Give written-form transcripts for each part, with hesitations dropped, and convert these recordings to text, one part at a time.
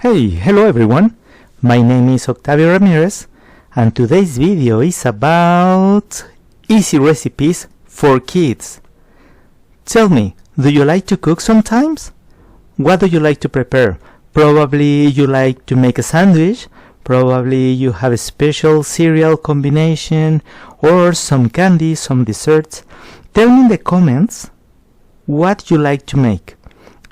Hey, hello everyone, my name is Octavio Ramirez and today's video is about easy recipes for kids. Tell me, do you like to cook sometimes? What do you like to prepare? Probably you like to make a sandwich, probably you have a special cereal combination or some candy, some desserts. Tell me in the comments what you like to make.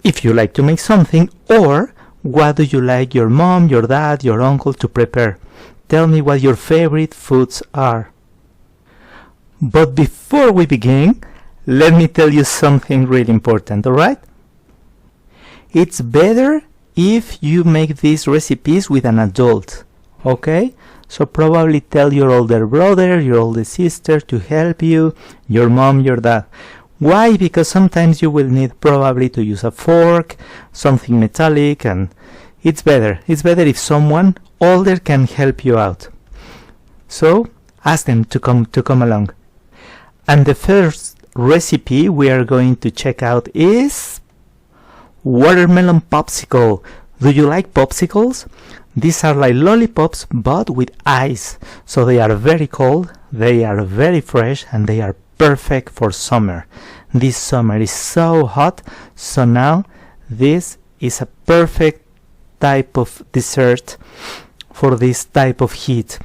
If you like to make something, or what do you like your mom, your dad, your uncle to prepare? Tell me what your favorite foods are. But before we begin, let me tell you something really important, alright? It's better if you make these recipes with an adult, okay? So probably tell your older brother, your older sister to help you, your mom, your dad. Why? Because sometimes you will need probably to use a fork, something metallic, and it's better if someone older can help you out. So ask them to come along. And the first recipe we are going to check out is watermelon popsicle. Do you like popsicles? These are like lollipops but with ice. So they are very cold, they are very fresh, and they are perfect for summer. This summer is so hot, so now this is a perfect type of dessert for this type of heat.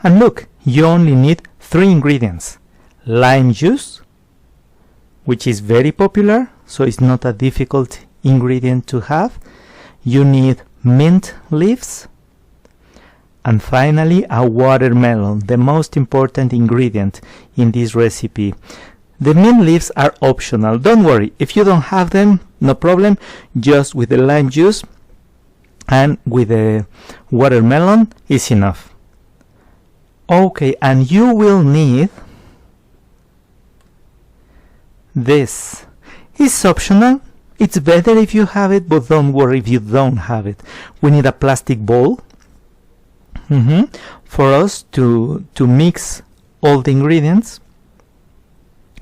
And look, you only need 3 ingredients. Lime juice, which is very popular, so it's not a difficult ingredient to have. You need mint leaves, and finally a watermelon, the most important ingredient in this recipe. The mint leaves are optional, don't worry, if you don't have them, no problem, just with the lime juice and with the watermelon is enough. Okay, and you will need this. It's optional, it's better if you have it, but don't worry if you don't have it. We need a plastic bowl for us to mix all the ingredients.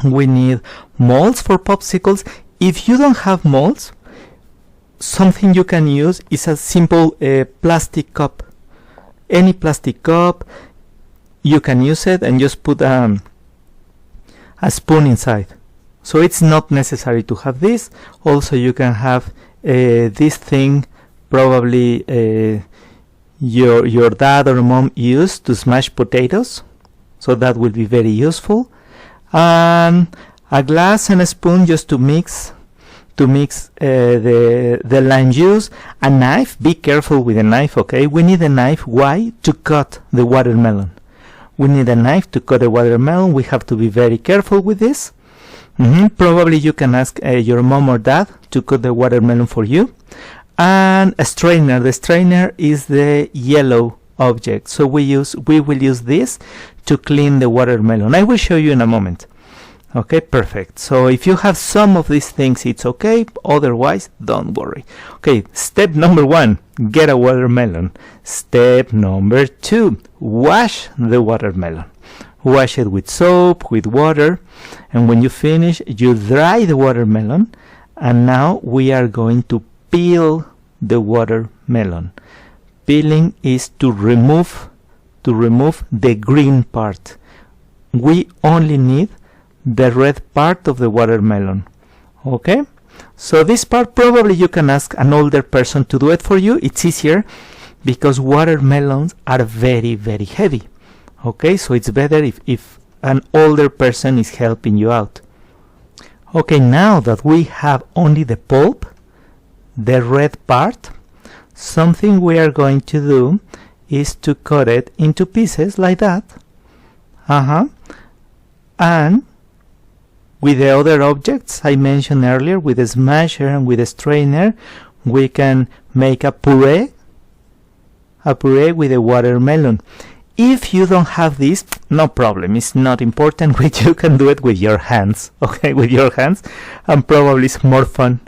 We need molds for popsicles. If you don't have molds, something you can use is a simple plastic cup. Any plastic cup, you can use it and just put a spoon inside. So it's not necessary to have this. Also you can have this thing probably your dad or mom used to smash potatoes, so that will be very useful. And a glass and a spoon just to mix the lime juice. A knife, be careful with a knife, okay? We need a knife. Why? To cut the watermelon. We need a knife to cut the watermelon. We have to be very careful with this. Probably you can ask your mom or dad to cut the watermelon for you. And a strainer. The strainer is the yellow object, so we will use this to clean the watermelon. I will show you in a moment. Okay, perfect. So if you have some of these things, it's okay, otherwise don't worry. Okay, step number 1, get a watermelon. Step number 2, wash the watermelon. Wash it with soap, with water, and when you finish, you dry the watermelon. And now we are going to peel the watermelon. Peeling is to remove the green part. We only need the red part of the watermelon. Okay, so this part probably you can ask an older person to do it for you. It's easier because watermelons are very, very heavy. Okay, so it's better if an older person is helping you out. Okay, now that we have only the pulp, the red part, something we are going to do is to cut it into pieces like that. And with the other objects I mentioned earlier, with the smasher and with the strainer, we can make a puree with the watermelon. If you don't have this, no problem, it's not important. You can do it with your hands, okay, with your hands, and probably it's more fun.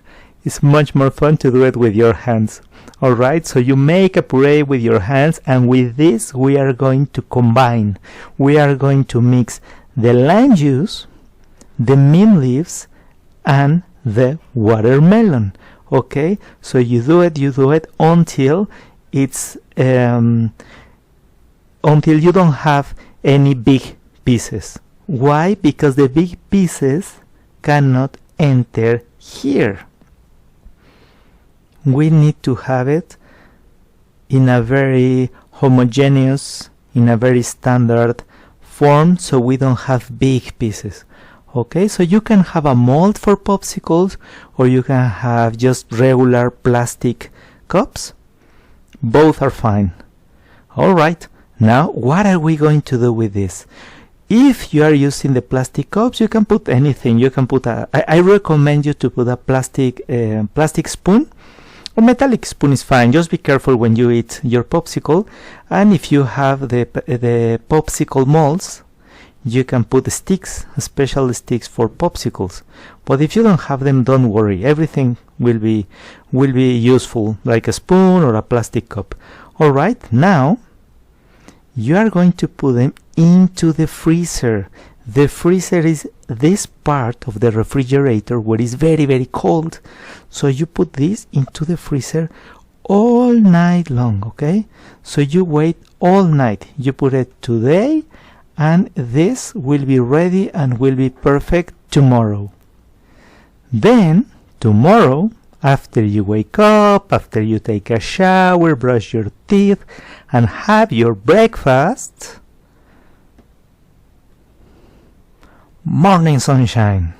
It's much more fun to do it with your hands. Alright, so you make a puree with your hands, and with this we are going to combine. We are going to mix the lime juice, the mint leaves, and the watermelon. Okay, so you do it until it's until you don't have any big pieces. Why? Because the big pieces cannot enter here. We need to have it in a very homogeneous, in a very standard form, so we don't have big pieces. Okay, so you can have a mold for popsicles, or you can have just regular plastic cups. Both are fine. Alright, now what are we going to do with this? If you are using the plastic cups, you can put anything. You can put I recommend you to put a plastic spoon, or metallic spoon is fine. Just be careful when you eat your popsicle. And if you have the popsicle molds, you can put sticks, special sticks for popsicles. But if you don't have them, don't worry. Everything will be useful, like a spoon or a plastic cup. All right, now you are going to put them into the freezer. The freezer is this part of the refrigerator where it's very, very cold. So you put this into the freezer all night long, okay? So you wait all night. You put it today, and this will be ready and will be perfect tomorrow. Then, tomorrow, after you wake up, after you take a shower, brush your teeth, and have your breakfast, morning sunshine.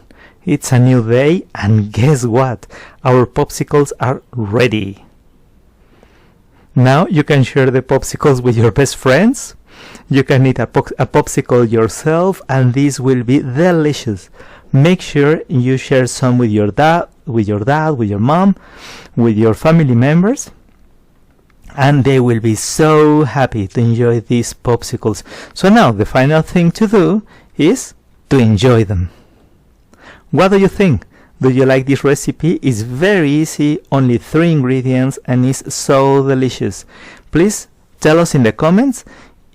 It's a new day, and guess what? Our popsicles are ready. Now you can share the popsicles with your best friends. You can eat a popsicle yourself, and this will be delicious. Make sure you share some with your dad, with your mom, with your family members, and they will be so happy to enjoy these popsicles. So now the final thing to do is to enjoy them. What do you think? Do you like this recipe? It's very easy, only 3 ingredients, and it's so delicious. Please tell us in the comments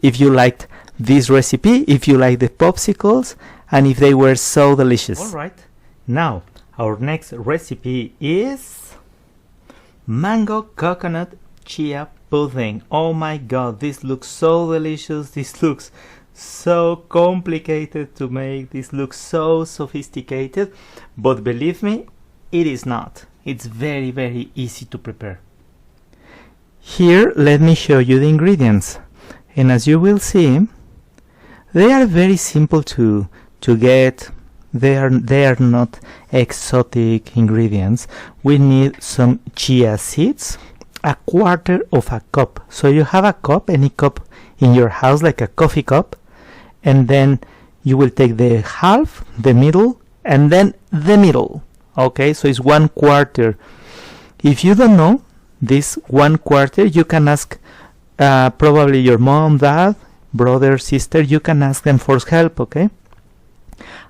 if you liked this recipe, if you like the popsicles, and if they were so delicious. Alright, now our next recipe is mango coconut chia pudding. Oh my god, this looks so delicious. This looks so complicated to make. This looks so sophisticated, but believe me, it is not. It's very, very easy to prepare. Here, let me show you the ingredients, and as you will see, they are very simple to get. They are not exotic ingredients. We need some chia seeds, a quarter of a cup. So you have a cup, any cup in your house, like a coffee cup, and then you will take the half, the middle, and then the middle. Okay, so it's 1/4. If you don't know this 1/4, you can ask probably your mom, dad, brother, sister. You can ask them for help. Okay.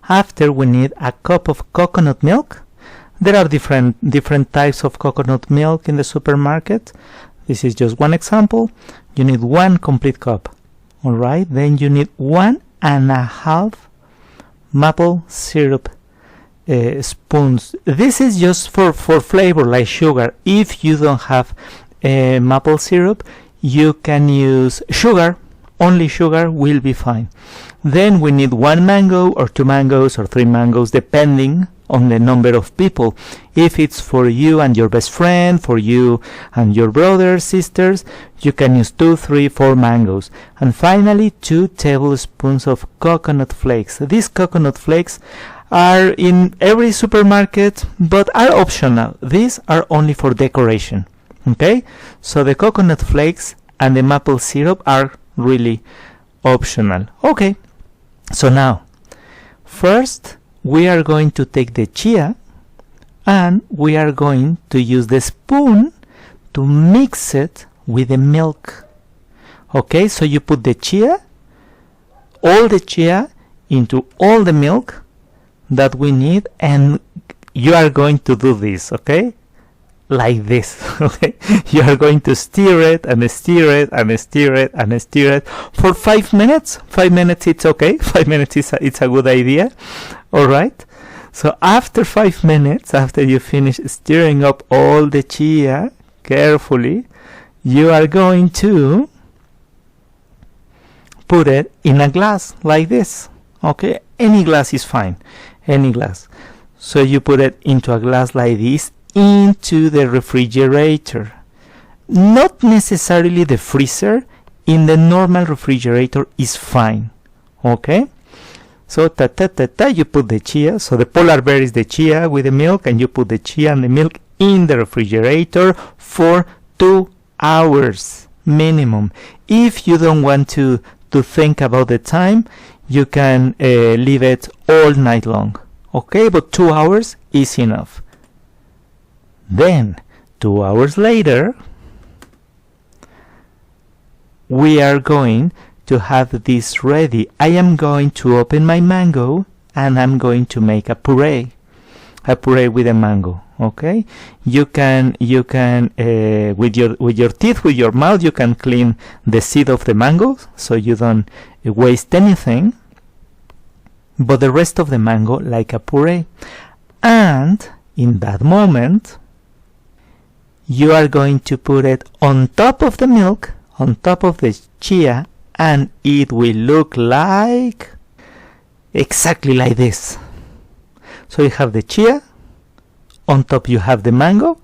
After, we need a cup of coconut milk. There are different types of coconut milk in the supermarket. This is just one example. You need 1 complete cup. All right. Then you need 1.5 maple syrup spoons. This is just for flavor, like sugar. If you don't have maple syrup, you can use sugar. Only sugar will be fine. Then we need 1 mango, or 2 mangoes, or 3 mangoes, depending on the number of people. If it's for you and your best friend, for you and your brothers, sisters, you can use 2, 3, 4 mangoes. And finally, 2 tablespoons of coconut flakes. These coconut flakes are in every supermarket, but are optional. These are only for decoration. Okay? So the coconut flakes and the maple syrup are really optional. Okay, so now first we are going to take the chia, and we are going to use the spoon to mix it with the milk. Okay, so you put the chia, all the chia, into all the milk that we need, and you are going to do this, okay, like this. Okay, you are going to stir it and stir it and stir it and stir it for 5 minutes. 5 minutes, it's okay. 5 minutes it's a good idea. All right, So after 5 minutes, after you finish stirring up all the chia carefully, you are going to put it in a glass like this. Okay, any glass is fine, any glass. So you put it into a glass like this, into the refrigerator. Not necessarily the freezer, in the normal refrigerator is fine. Okay, so you put the chia. So the polar bear is the chia with the milk, and you put the chia and the milk in the refrigerator for 2 hours minimum. If you don't want to think about the time, you can leave it all night long. Okay, but 2 hours is enough. Then 2 hours later, we are going to have this ready. I am going to open my mango and I'm going to make a puree with a mango. Okay, you can with your teeth, with your mouth, you can clean the seed of the mango so you don't waste anything, but the rest of the mango like a puree. And in that moment, you are going to put it on top of the milk, on top of the chia, and it will look like exactly like this. So you have the chia, on top you have the mango.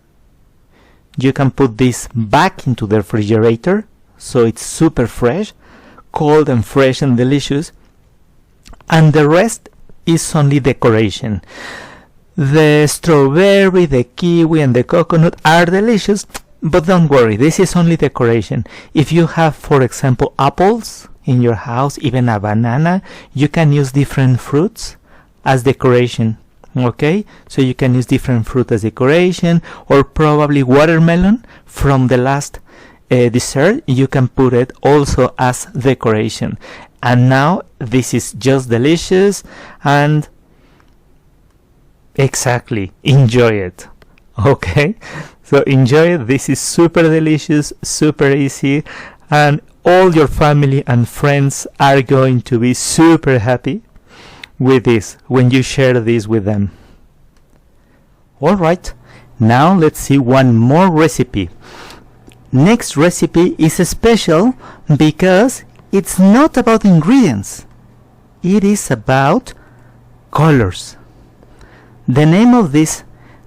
You can put this back into the refrigerator so it's super fresh, cold and fresh and delicious, and the rest is only decoration. The strawberry, the kiwi and the coconut are delicious, but don't worry, this is only decoration. If you have, for example, apples in your house, even a banana, you can use different fruits as decoration. Okay, so you can use different fruit as decoration, or probably watermelon from the last dessert, you can put it also as decoration. And now this is just delicious, and exactly, enjoy it. Okay, so enjoy it. This is super delicious, super easy, and all your family and friends are going to be super happy with this when you share this with them. Alright, now let's see one more recipe. Next recipe is special because it's not about ingredients, it is about colors. The name of this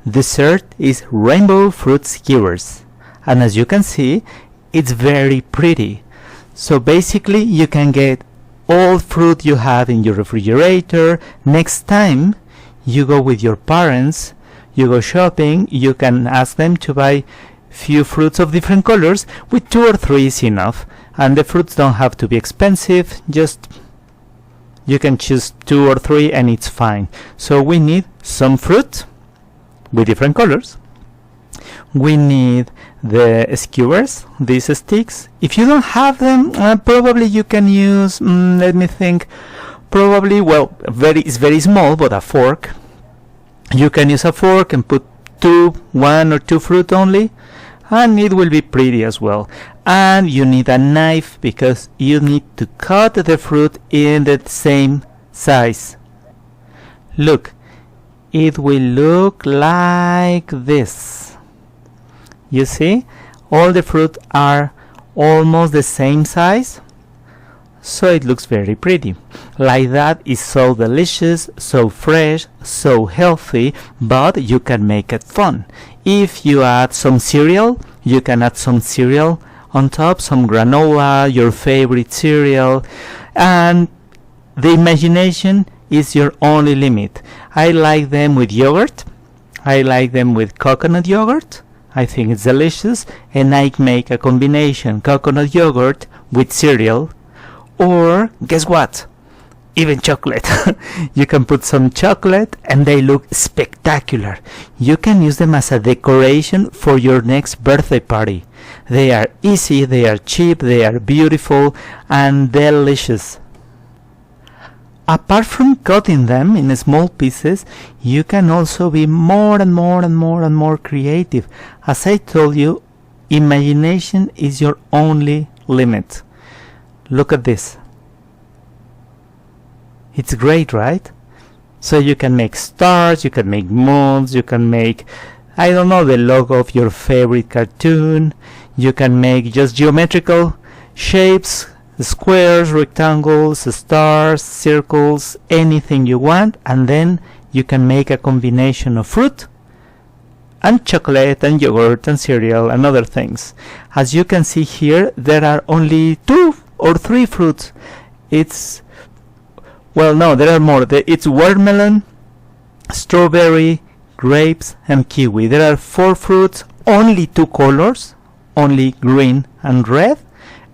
dessert is Rainbow Fruit Skewers, and as you can see, it's very pretty. So basically you can get all fruit you have in your refrigerator. Next time you go with your parents, you go shopping, you can ask them to buy few fruits of different colors. With 2 or 3 is enough, and the fruits don't have to be expensive, just you can choose 2 or 3 and it's fine. So we need some fruit with different colors. We need the skewers, these sticks. If you don't have them, probably you can use, let me think, probably, well, it's very small, but a fork. You can use a fork and put 1 or 2 fruit only, and it will be pretty as well. And you need a knife because you need to cut the fruit in the same size. Look, it will look like this. You see, all the fruit are almost the same size, so it looks very pretty. Like that is so delicious, so fresh, so healthy, but you can make it fun. If you add some cereal, you can add some cereal on top, some granola, your favorite cereal, and the imagination is your only limit. I like them with yogurt, I like them with coconut yogurt, I think it's delicious, and I make a combination coconut yogurt with cereal, or guess what, even chocolate. You can put some chocolate and they look spectacular. You can use them as a decoration for your next birthday party. They are easy, they are cheap, they are beautiful and delicious. Apart from cutting them in small pieces, you can also be more and more creative. As I told you, imagination is your only limit. Look at this. It's great, right? So you can make stars, you can make moons, you can make, I don't know, the logo of your favorite cartoon. You can make just geometrical shapes, squares, rectangles, stars, circles, anything you want, and then you can make a combination of fruit and chocolate and yogurt and cereal and other things. As you can see here, there are only 2 or 3 fruits. It's, well, no, there are more. It's watermelon, strawberry, grapes, and kiwi. There are 4 fruits, only 2 colors, only green and red,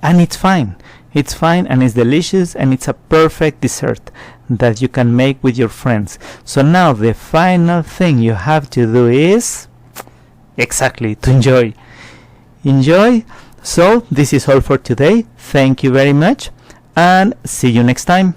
and it's fine. It's fine and it's delicious, and it's a perfect dessert that you can make with your friends. So now the final thing you have to do is exactly to enjoy. So this is all for today. Thank you very much, and see you next time.